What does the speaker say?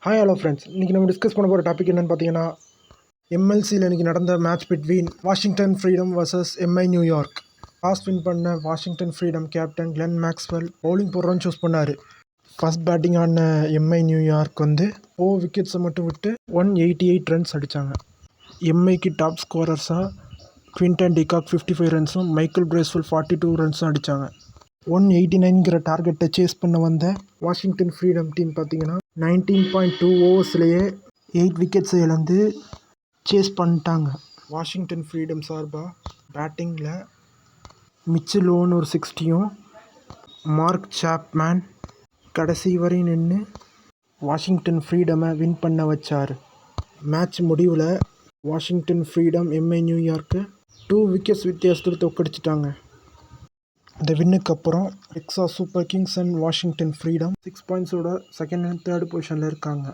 Hi hello friends, இன்றைக்கி நம்ம discuss பண்ண போகிற டாபிக் என்னென்னு பார்த்தீங்கன்னா, எம்எல்சியில் இன்றைக்கி நடந்த match between Washington Freedom versus MI New York. Toss win பண்ண Washington Freedom captain Glenn Maxwell bowling போடுறோன்னு சூஸ் பண்ணார். ஃபர்ஸ்ட் பேட்டிங் ஆன எம்ஐ நியூயார்க் 4 விக்கெட்ஸை மட்டும் விட்டு 188 ரன்ஸ் அடித்தாங்க. எம்ஐக்கு டாப் ஸ்கோரர்ஸாக குவிண்டன் டிகாக் 55 ரன்ஸும் மைக்கேல் பிரேஸ்வெல் 42 ரன்ஸும் அடித்தாங்க. 189ங்கிற டார்கெட்டை சேஸ் பண்ண வந்த வாஷிங்டன் ஃப்ரீடம் டீம் பார்த்தீங்கன்னா 19.2 ஓவர்ஸ்லேயே 8 விக்கெட்ஸை இழந்து சேஸ் பண்ணிட்டாங்க. வாஷிங்டன் ஃப்ரீடம் சார்பாக பேட்டிங்கில் மிச்சல் ஓவன் ஒரு 60யும் மார்க் சாப்மேன் கடைசி வரை நின்று வாஷிங்டன் ஃப்ரீடமை வின் பண்ண வச்சார். மேட்ச் முடிவில் வாஷிங்டன் ஃப்ரீடம் எம்ஐ நியூயார்க்கு 2 விக்கெட்ஸ் வித்தியாசத்தில் தோற்கடிச்சிட்டாங்க. இந்த வின்னுக்கு அப்புறம் Texas Super Kings and Washington Freedom 6 பாயிண்ட்ஸோட செகண்ட் அண்ட் தேர்ட் பொசிஷனில் இருக்காங்க.